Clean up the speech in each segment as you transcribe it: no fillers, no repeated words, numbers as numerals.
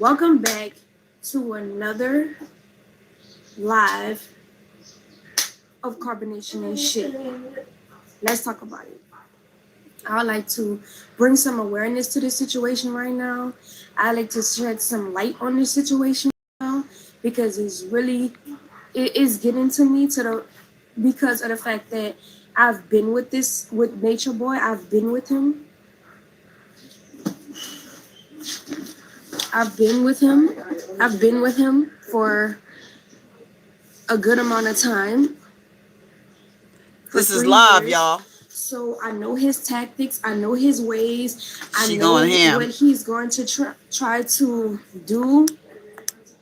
Welcome back to another live of carbonation and shit. Let's talk about it. I would like to bring some awareness to this situation right now. I like to shed some light on this situation now because it is getting to me because of the fact that I've been with Nature Boy. I've been with him. I've been with him. I've been with him for a good amount of time. This is live, y'all. So I know his tactics. I know his ways. She I know going ham. what he's going to try to do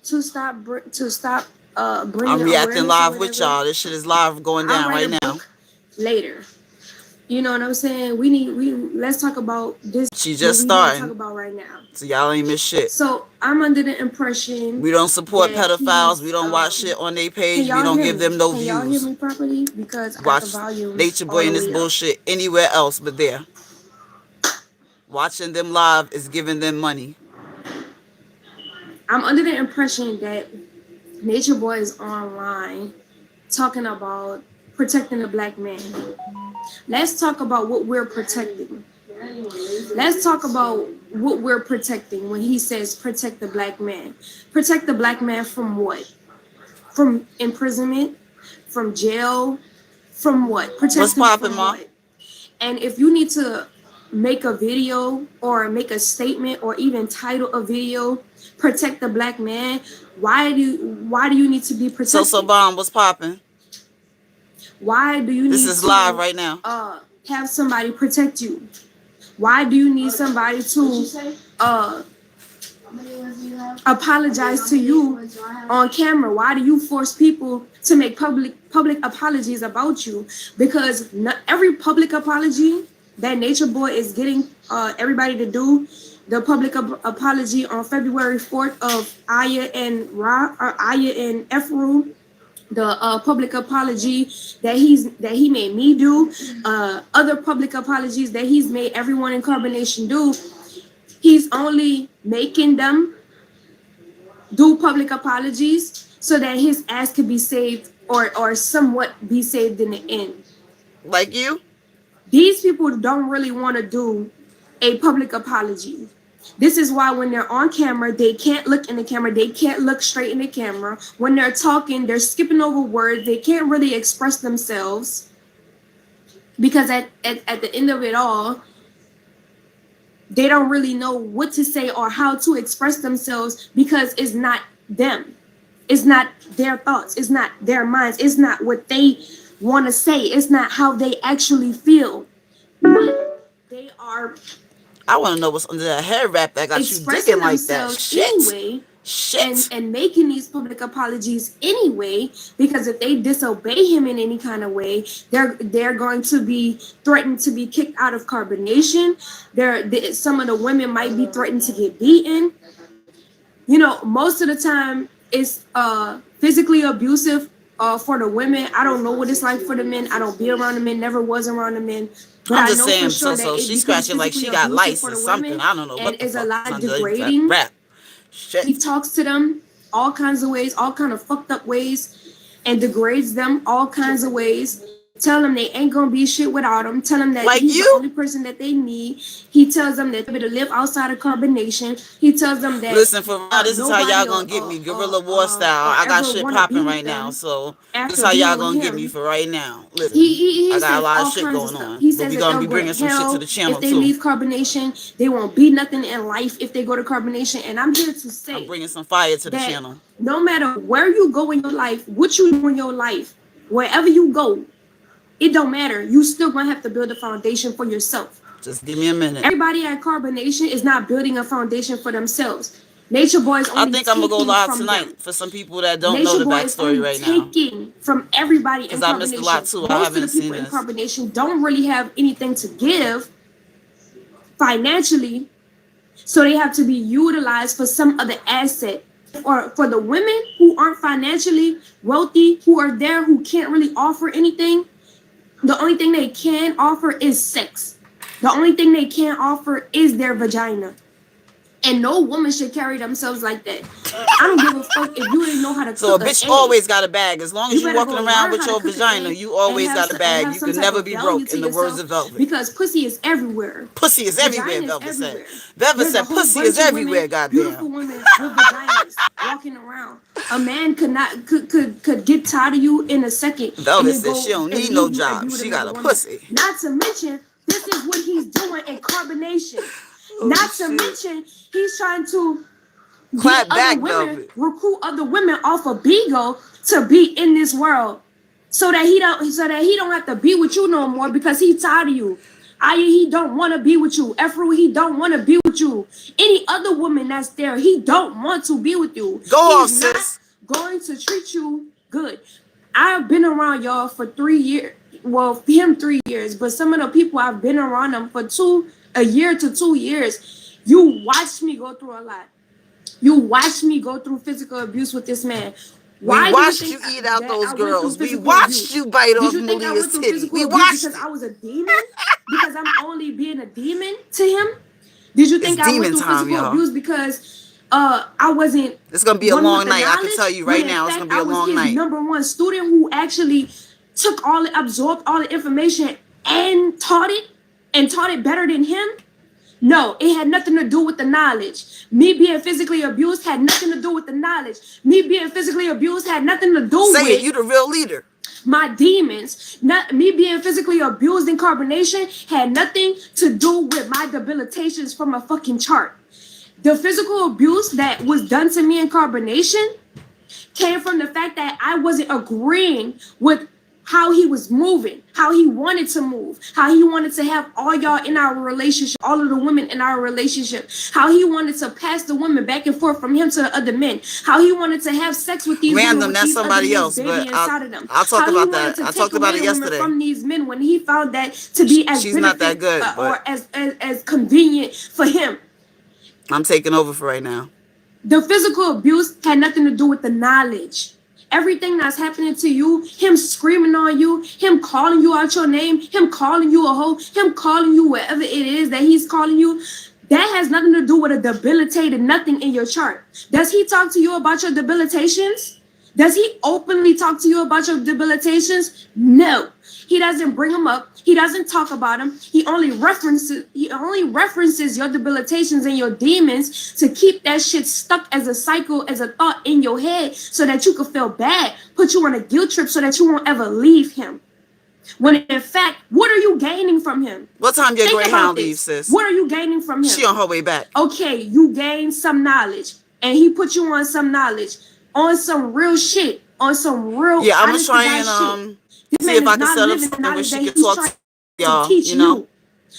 to stop bringing. I'm reacting live with y'all. This shit is live going down right now. Later. You know what I'm saying? Let's talk about this. She just starting. Talk about right now. So y'all ain't miss shit. So I'm under the impression we don't support pedophiles. We don't watch shit on their page. We don't give them no views. Can y'all hear me properly? Because I watch got the volume Nature Boy and this bullshit anywhere else but there. Watching them live is giving them money. I'm under the impression that Nature Boy is online talking about protecting the black man. Let's talk about what we're protecting. Let's talk about what we're protecting when he says protect the black man. Protect the black man from what? From imprisonment? From jail? From what? Protect What's poppin', Ma? And if you need to make a video or make a statement or even title a video, protect the black man, why do you need to be protected? So bomb, what's popping? Why do you this is live right now. Have somebody protect you? Why do you need somebody to apologize to you on camera? Why do you force people to make public apologies about you? Because not every public apology that Nature Boy is getting everybody to do, the public apology on February 4th of Aya and Efru, the public apology that he made me do, other public apologies that he's made everyone in Carbonation do, he's only making them do public apologies so that his ass could be saved or somewhat be saved in the end. Like you? These people don't really want to do a public apology. This is why when they're on camera, they can't look in the camera. They can't look straight in the camera. When they're talking, they're skipping over words. They can't really express themselves because at the end of it all, they don't really know what to say or how to express themselves because it's not them. It's not their thoughts. It's not their minds. It's not what they want to say. It's not how they actually feel. But they are... I want to know what's under that hair wrap that got you digging like that. Anyway, and making these public apologies anyway, because if they disobey him in any kind of way, they're going to be threatened to be kicked out of Carbonation. Some of the women might be threatened to get beaten. You know, most of the time it's physically abusive for the women. I don't know what it's like for the men. I don't be around the men, never was around the men. But I'm just saying, so she's scratching like she got lice or something. I don't know what the fuck. And it's a lot of degrading. Rap. Shit. He talks to them all kinds of ways, all kind of fucked up ways, and degrades them all kinds of ways. Tell them they ain't gonna be shit without him. Tell them that like he's the only person that they need. He tells them that they're able to live outside of Carbonation. He tells them that listen, for now, this is how y'all gonna get me, guerrilla war style. I got shit popping right now, so this is how y'all gonna get me for right now. Listen, I got a lot of shit going on, but we gonna be bringing some shit to the channel if they leave Carbonation, they won't be nothing in life if they go to Carbonation. And I'm here to say, I'm bringing some fire to the channel. No matter where you go in your life, what you do in your life, wherever you go, it don't matter. You still gonna have to build a foundation for yourself. Just give me a minute. Everybody at Carbonation is not building a foundation for themselves. Nature Boy's only I think I'm gonna go live tonight for some people that don't know the backstory right now. Taking from everybody in Carbonation. I missed a lot too. I haven't seen this. Carbonation don't really have anything to give financially, so they have to be utilized for some other asset. Or for the women who aren't financially wealthy, who are there, who can't really offer anything. The only thing they can offer is sex. The only thing they can't offer is their vagina. And no woman should carry themselves like that. I don't give a fuck if you didn't know how to cook. So a bitch always got a bag. As long as you walking around with your vagina, you always got a bag. You can never be broke, in the words of Velvet. Because pussy is everywhere. Pussy is everywhere, Velvet said. Velvet said pussy is everywhere, goddamn. Beautiful women with vaginas walking around. A man could get tired of you in a second. Velvet said she don't need no job. She got a pussy. Not to mention, this is what he's doing in carbonation. Not to mention, he's trying to clap back, recruit other women off of Bigo to be in this world, so that he don't have to be with you no more because he's tired of you. He don't want to be with you. Efru, he don't want to be with you. Any other woman that's there, he don't want to be with you. Go off, sis. Going to treat you good. I've been around y'all for 3 years. Well, him 3 years, but some of the people I've been around them for a year to 2 years. You watched me go through a lot. You watched me go through physical abuse with this man. Why we watched you eat out those girls. We watched you bite off Malia's titty. We watched because I was a demon? Because I'm only being a demon to him? Did you think I went through physical abuse because I wasn't? It's gonna be a long night. I can tell you right now. It's gonna be a long night. Number one student who actually absorbed all the information and taught it better than him. No, it had nothing to do with the knowledge. Me being physically abused had nothing to do with the knowledge. Me being physically abused had nothing to do with... Say it, you the real leader. My demons. Not me being physically abused in carbonation had nothing to do with my debilitations from a fucking chart. The physical abuse that was done to me in carbonation came from the fact that I wasn't agreeing with how he was moving, how he wanted to move, how he wanted to have all y'all in our relationship, all of the women in our relationship, how he wanted to pass the women back and forth from him to the other men, how he wanted to have sex with these random, women, that's somebody else, but I'll talk about that. I talked about it yesterday. From these men when he found that to be as she's not that good, or as convenient for him. I'm taking over for right now. The physical abuse had nothing to do with the knowledge. Everything that's happening to you, him screaming on you, him calling you out your name, him calling you a hoe, him calling you whatever it is that he's calling you, that has nothing to do with a debilitated nothing in your chart. Does he talk to you about your debilitations? Does he openly talk to you about your debilitations? No. He doesn't bring them up. He doesn't talk about them. He only references your debilitations and your demons to keep that shit stuck as a cycle, as a thought in your head so that you can feel bad, put you on a guilt trip so that you won't ever leave him. When in fact, what are you gaining from him? What time your Greyhound leaves, sis? What are you gaining from him? She on her way back. Okay, you gained some knowledge and he put you on some knowledge, on some real shit, on some real yeah, I'm gonna try and see if I can set up something where she can talk to y'all, you know.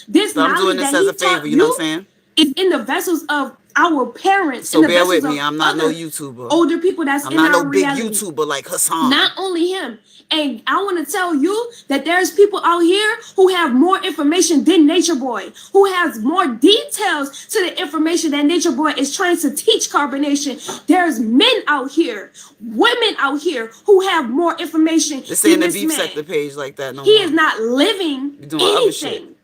This so I'm doing this as a favor, you know what I'm saying? It's in the vessels of our parents. So bear with me, I'm not no YouTuber. Older people that's I'm in not our no big reality. YouTuber like Hassan. Not only him. And I want to tell you that there's people out here who have more information than Natureboy, who has more details to the information that Natureboy is trying to teach carbonation. There's men out here, women out here who have more information. This ain't the beef sector page like that no more. He is not living anything.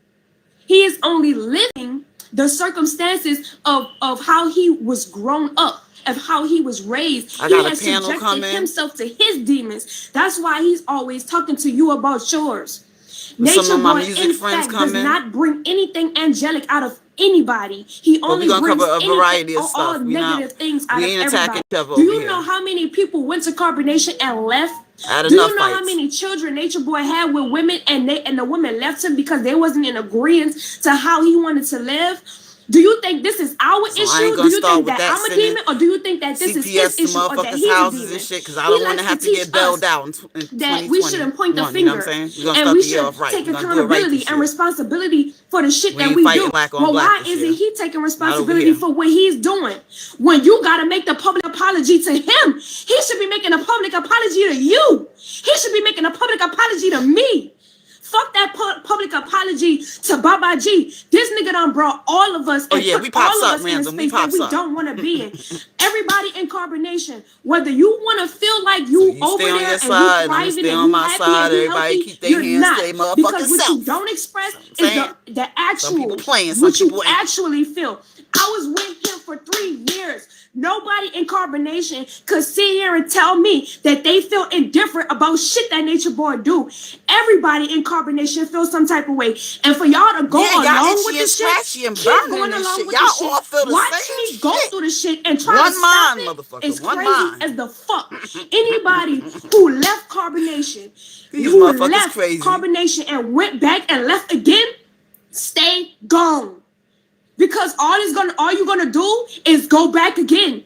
He is only living the circumstances of how he was grown up, of how he was raised. I got he has a panel subjected coming. himself to his demons. That's why he's always talking to you about yours. Some of my Natureboy, music in friends fact, coming. does not bring anything angelic out of anybody. He only gonna brings cover a variety of all stuff. negative things out of ain't everybody. each other Do you over know here. how many people went to carbonation and left? Do you know fights. how many children Natureboy had with women and the women left him because they wasn't in agreement to how he wanted to live? Do you think this is our issue? Do you think that I'm a demon, or do you think that this is his issue, or that he's a demon? And shit, because I don't want to have to get bailed out in that we shouldn't point the finger, you know what I'm saying? And we should take accountability and responsibility for the shit that we do. Well, why isn't he taking responsibility for what he's doing? When you gotta make the public apology to him, he should be making a public apology to you. He should be making a public apology to me. Fuck that public apology to Baba G. This nigga done brought all of us and put all of us in a space that we don't want to be in. Everybody in carbonation, whether you want to feel like you over there and you private and you happy and you healthy, you're not. Because what you don't express is the actual, what you actually feel. I was with him for 3 years. Nobody in Carbonation could sit here and tell me that they feel indifferent about shit that Nature Boy do. Everybody in Carbonation feels some type of way. And for y'all to go along with the shit, keep going along with the shit, watch me go through the shit and try to stop it is crazy as the fuck. Anybody who left Carbonation, who left Carbonation and went back and left again, stay gone. Because all you're gonna do is go back again.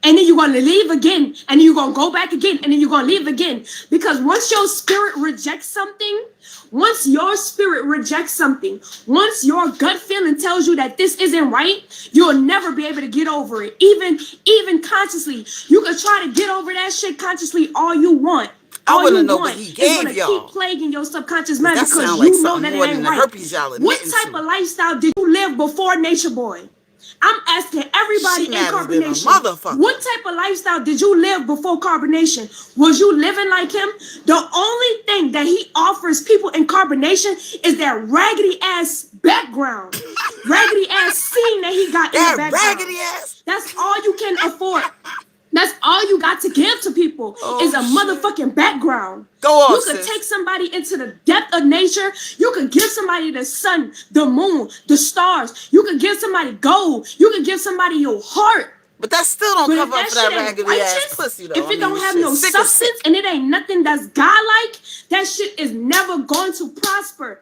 And then you're gonna leave again. And then you're gonna go back again. And then you're gonna leave again. Because once your spirit rejects something, once your gut feeling tells you that this isn't right, you'll never be able to get over it. Even consciously. You can try to get over that shit consciously all you want. I want to know what he gave y'all. Keep plaguing your subconscious mind because you know that it ain't right. What type of lifestyle did you live before Nature Boy? I'm asking everybody in Carbonation. What type of lifestyle did you live before Carbonation? Was you living like him? The only thing that he offers people in Carbonation is that raggedy ass background. Raggedy ass scene that he got in the background. Raggedy ass. That's all you can afford. That's all you got to give to people is a motherfucking background. You could take somebody into the depth of nature. You could give somebody the sun, the moon, the stars. You could give somebody gold. You could give somebody your heart. But that still don't cover up for that raggedy ass pussy, though. If it don't have no substance and it ain't nothing that's godlike, that shit is never going to prosper.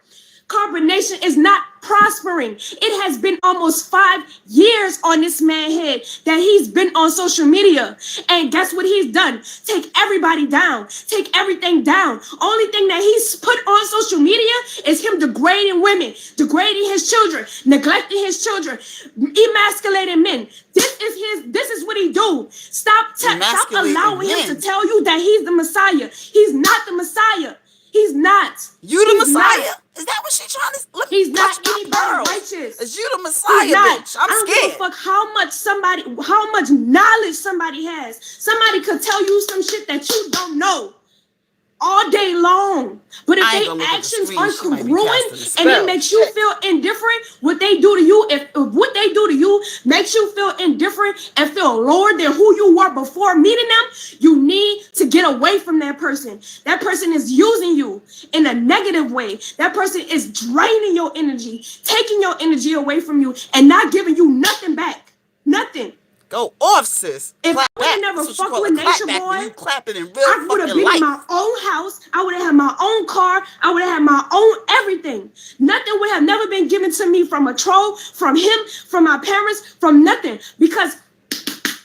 Carbonation is not prospering. It has been almost 5 years on this man's head that he's been on social media. And guess what he's done? Take everybody down. Take everything down. Only thing that he's put on social media is him degrading women, degrading his children, neglecting his children, emasculating men. This is what he do. Stop allowing him to tell you that he's the Messiah. He's not the Messiah. He's not. You the Messiah? Is that what she's trying to look? He's not anybody righteous. Is you the Messiah, bitch? I'm scared. I don't give a fuck how much knowledge somebody has. Somebody could tell you some shit that you don't know all day long. But if their actions are congruent and it makes you feel indifferent, what they do to you, if what they do to you makes you feel indifferent and feel lower than who you were before meeting them, you need to get away from that person. That person is using you in a negative way. That person is draining your energy, taking your energy away from you, and not giving you nothing back. Nothing. Go off, sis. If I would have never fucked with Nature Boy, I would have been in my own house. I would have had my own car. I would have had my own everything. Nothing would have never been given to me from a troll, from him, from my parents, from nothing. Because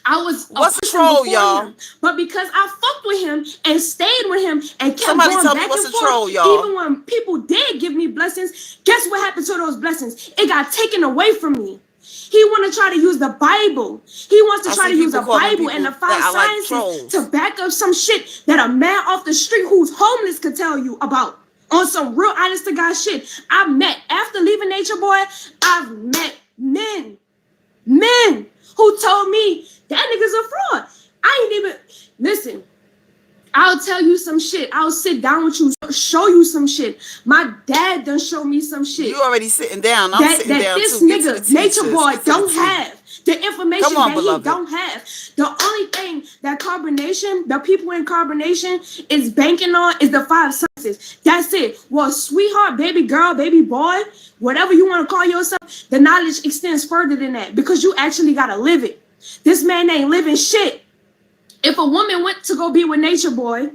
I was what's a troll, y'all? But because I fucked with him and stayed with him and kept going back and forth, even when people did give me blessings, guess what happened to those blessings? It got taken away from me. He want to try to use the Bible. He wants to try to use the Bible and the 5 sciences to back up some shit that a man off the street who's homeless could tell you about. On some real honest to God shit. After leaving Nature Boy, I've met men who told me that nigga's a fraud. I ain't even, listen, I'll tell you some shit. I'll sit down with you, show you some shit. My dad done show me some shit. You already sitting down. I'm sitting down this too. Nigga, Nature Boy, don't have the information that he don't have. The only thing that Carbonation, the people in Carbonation is banking on is the 5 senses. That's it. Well, sweetheart, baby girl, baby boy, whatever you want to call yourself, the knowledge extends further than that because you actually got to live it. This man ain't living shit. If a woman went to go be with Nature Boy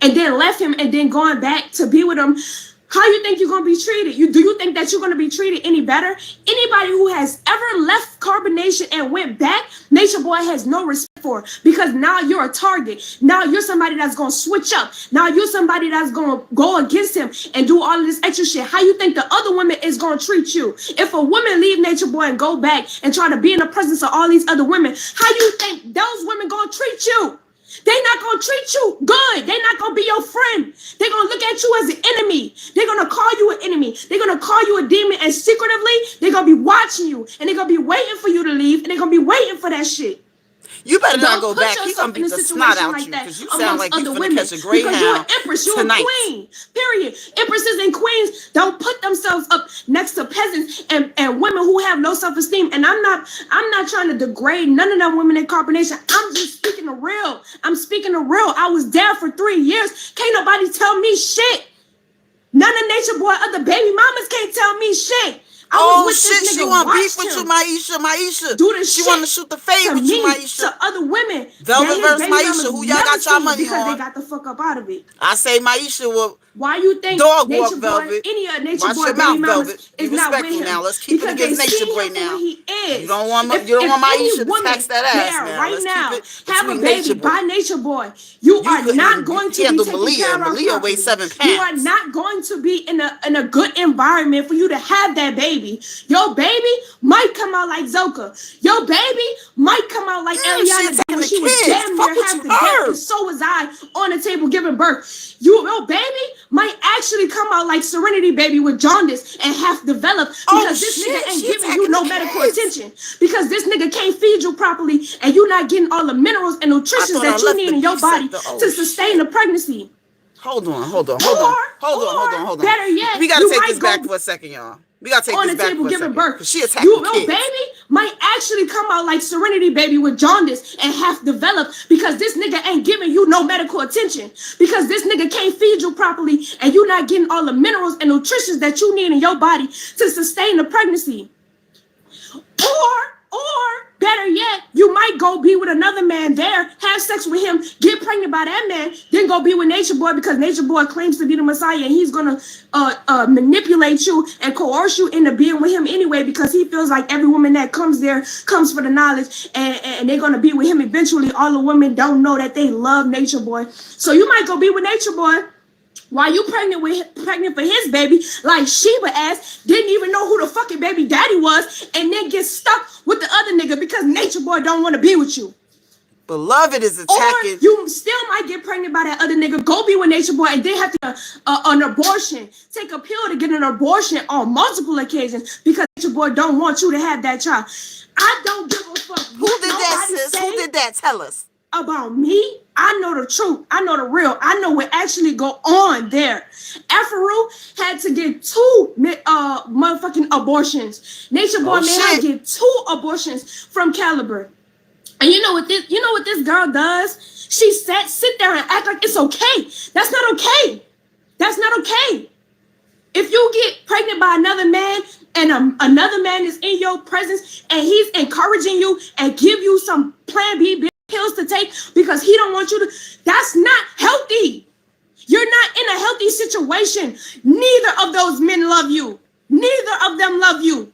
and then left him and then going back to be with him, how you think you're going to be treated? Do you think that you're going to be treated any better? Anybody who has ever left Carbonation and went back, Nature Boy has no respect for, because now you're a target. Now you're somebody that's going to switch up. Now you're somebody that's going to go against him and do all of this extra shit. How you think the other woman is going to treat you? If a woman leave Nature Boy and go back and try to be in the presence of all these other women, how you think those women going to treat you? They're not going to treat you good. They're not going to be your friend. They're going to look at you as an enemy. They're going to call you an enemy. They're going to call you a demon, and secretively, they're going to be watching you, and they're going to be waiting for you to leave, and they're going to be waiting for that shit. You better not Don't go put back. He gonna yourself in beat a the snot situation out like you that because you sound amongst like you other finna women. catch a Because you're an greyhound empress, you're tonight. a queen. Period. Empresses and queens don't put themselves up next to peasants and women who have low self-esteem. And I'm not trying to degrade none of them women in carbonation. I'm just speaking the real. I'm speaking the real. I was there for 3 years. Can't nobody tell me shit. None of Nature Boy other baby mamas can't tell me shit. I was with shit, this nigga, she want beef watched with you, him Maisha. do the She shit want to shoot the fade to with you, me, Maisha. to other women Velvet that his versus baby Maisha. mamas Who y'all never got y'all seen money because they on? got the fuck up out of it. I say Maisha will. Why you think Dog Nature walk, Boy, Velvet. any of Nature Watch Boy your baby mouth, mamas Velvet. is Be not with respectful him now. Let's keep it because they against Nature see Boy him for what now. he is. You don't want If Maisha any to woman tax that ass there now. right Let's now keep it have a between baby Nature Boy. by Nature Boy, you You are not couldn't going to be handle taken Malia. care of Malia properly. weighs 7 pounds. You are not going to be in a good environment for you to have that baby. Your baby might come out like Zoka. Your baby might come out like Eliana when she was damn near half to death, and so was I on the table giving birth. Your baby might actually come out like Serenity Baby with jaundice and half developed because this nigga ain't giving you no medical attention. Because this nigga can't feed you properly and you're not getting all the minerals and nutrition that you need in your body to sustain the pregnancy. Hold on. Better yet, We gotta take this back for a second, y'all. We gotta take this back for a second. Birth. She attacked the kids. Your baby might actually come out like Serenity Baby with jaundice and half developed because this nigga ain't giving you no medical attention. Because this nigga can't feed you properly and you're not getting all the minerals and nutrition that you need in your body to sustain the pregnancy. Or better yet, you might go be with another man there, have sex with him, get pregnant by that man, then go be with Nature Boy because Nature Boy claims to be the Messiah and he's gonna manipulate you and coerce you into being with him anyway because he feels like every woman that comes there comes for the knowledge and they're gonna be with him eventually. All the women don't know that they love Nature Boy. So you might go be with Nature Boy. While you pregnant for his baby, like Sheba ass, didn't even know who the fucking baby daddy was, and then get stuck with the other nigga because Nature Boy don't want to be with you. Beloved is attacking. Or you still might get pregnant by that other nigga, go be with Nature Boy, and then have to an abortion, take a pill to get an abortion on multiple occasions because Nature Boy don't want you to have that child. I don't give a fuck. Who did that, sis? Who did that? Tell us. About me, I know the truth. I know the real. I know what actually go on there. Afaru had to get 2 motherfucking abortions. Nature Boy had to get 2 abortions from Caliber. And you know what this girl does? She sit there and act like it's okay. That's not okay. That's not okay. If you get pregnant by another man and another man is in your presence and he's encouraging you and give you some plan B pills to take because he don't want you to, that's not healthy. You're not in a healthy situation. Neither of those men love you. Neither of them love you.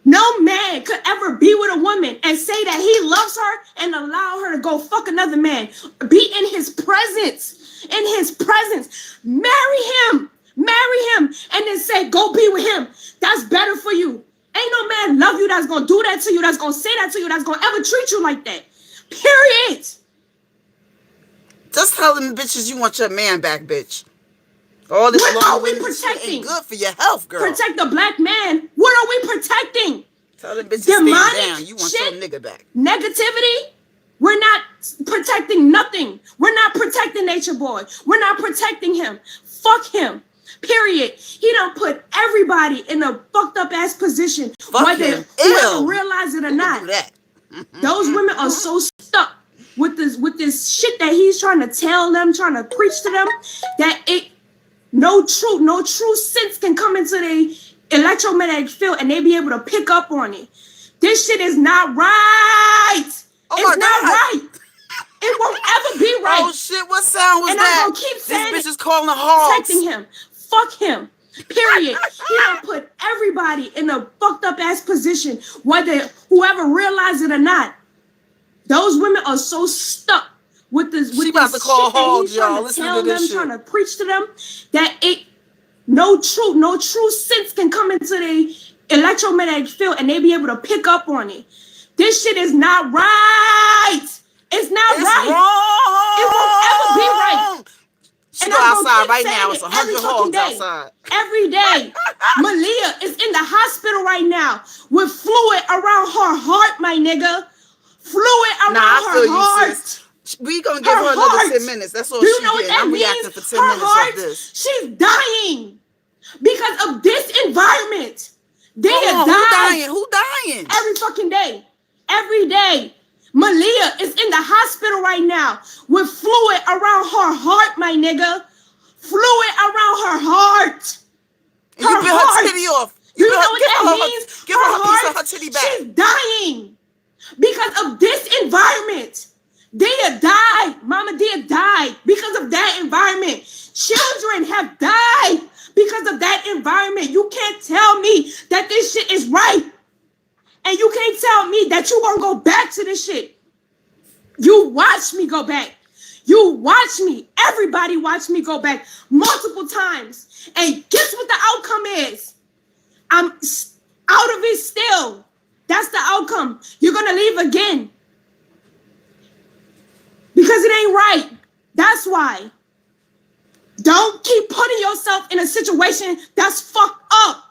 No man could ever be with a woman and say that he loves her and allow her to go fuck another man. Be in his presence. In his presence. Marry him, and then say, go be with him. That's better for you. Ain't no man love you that's gonna do that to you, that's gonna say that to you, that's gonna ever treat you like that. Period. Just tell them bitches you want your man back, bitch. All this what are we protecting? Ain't good for your health, girl. Protect the black man. What are we protecting? Tell them bitches stand down. You want your nigga back. Negativity. We're not protecting nothing. We're not protecting Nature Boy. We're not protecting him. Fuck him. Period. He done put everybody in a fucked up ass position. Whether realize it or not. Those women are so stuck with this shit that he's trying to tell them, trying to preach to them, that no true sense can come into the electromagnetic field and they be able to pick up on it. This shit is not right. It's not right. It won't ever be right. Oh shit, what sound was that? I'm gonna keep saying this bitch is calling the hogs. Protecting him. Fuck him. Period. He done put everybody in a fucked up ass position, whether whoever realize it or not. Those women are so stuck with this. She about to call hogs, y'all. Listen to this shit. Trying to preach to them that no true sense can come into the electromagnetic field and they be able to pick up on it. This shit is not right. It's not right. Wrong. It won't ever be right. She go outside right now. It's 100 hogs outside. Every day. Malia is in the hospital right now with fluid around her heart, my nigga. fluid around her heart. We gonna give her another 10 minutes. That's all she's getting. I'm reacting for 10 minutes of this. She's dying because of this environment. They are dying. Who dying? Every fucking day. Every day. Malia is in the hospital right now with fluid around her heart, my nigga. Fluid around her heart. You bit her titty off. You know what that means? Give her a piece of her titty back. She's dying because of this environment. Dia died. Mama Dia died because of that environment. Children have died because of that environment. You can't tell me that this shit is right. And you can't tell me that you gonna go back to this shit. You watch me go back. You watch me. Everybody watch me go back multiple times. And guess what the outcome is? I'm out of it still. That's the outcome. You're gonna leave again. Because it ain't right. That's why. Don't keep putting yourself in a situation that's fucked up.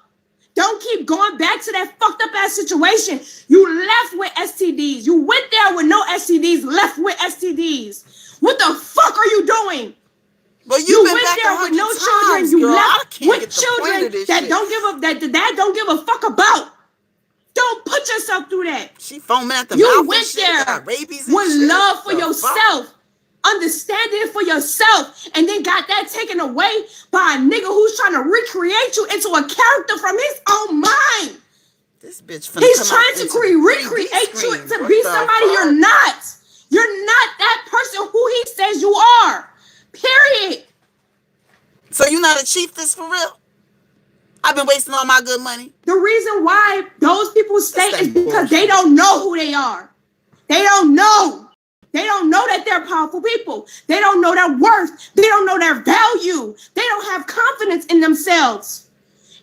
Don't keep going back to that fucked up ass situation. You left with STDs. You went there with no STDs, left with STDs. What the fuck are you doing? But you went there with no children. You left with children that don't give a fuck about. Don't put yourself through that. She foaming at the mouth. You went there with love for yourself, understanding for yourself, and then got that taken away by a nigga who's trying to recreate you into a character from his own mind. This bitch He's trying to recreate you to be somebody you're not. You're not that person who he says you are. Period. So you not a chiefess for real? I've been wasting all my good money. The reason why those people stay is because they don't know who they are. They don't know. They don't know that they're powerful people. They don't know their worth. They don't know their value. They don't have confidence in themselves.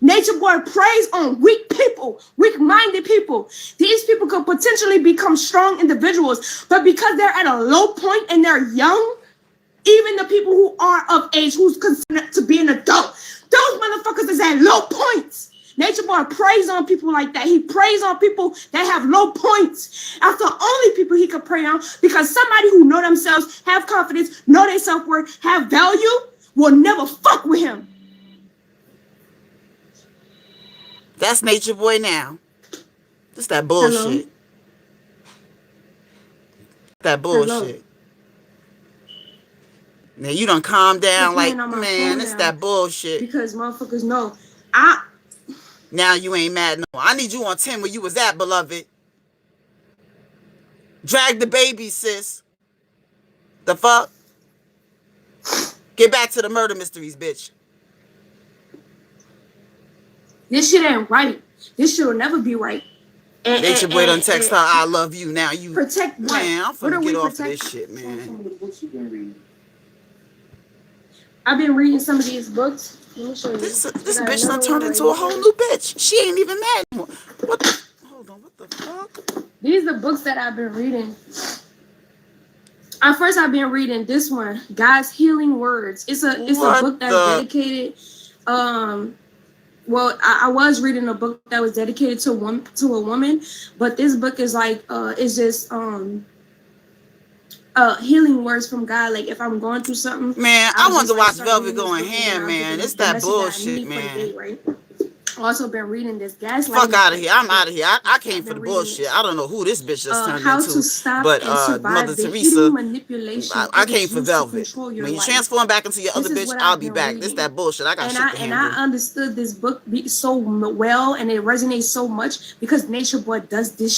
Nature Boy preys on weak people, weak-minded people. These people could potentially become strong individuals, but because they're at a low point and they're young, even the people who are of age, who's considered to be an adult, those motherfuckers is at low points. Nature Boy preys on people like that. He preys on people that have low points. That's the only people he could prey on, because somebody who know themselves, have confidence, know their self-worth, have value, will never fuck with him. That's Nature Boy now. Just that bullshit. Hello? That bullshit. Hello? Now you done calm down like, man, it's that bullshit. Because motherfuckers know. Now you ain't mad no more. I need you on 10 where you was at, beloved. Drag the baby, sis. The fuck? Get back to the murder mysteries, bitch. This shit ain't right. This shit will never be right. Nature Boy done text her, I love you. Now you protect what? Man, I'm finna get off of this shit, man. I've been reading some of these books. This bitch done turned into a whole new bitch. She ain't even mad anymore. Hold on, what the fuck? These are books that I've been reading. At first, I've been reading this one, God's Healing Words. It's a book that's dedicated. Well, I was reading a book that was dedicated to a woman, but this book is like it's just healing words from God. Like if I'm going through something, man, I want to watch Velvet going ham, man. It's that bullshit, man. Right? Also been reading this gaslighting. Fuck out of here! I'm out of here. I came for the bullshit. I don't know who this bitch just turned how into, to stop but and survive Mother the Teresa. Manipulation I came for Velvet. When you transform back into your other bitch, I'll be back. This that bullshit. I got shit to handle. And I understood this book so well, and it resonates so much because Nature Boy does this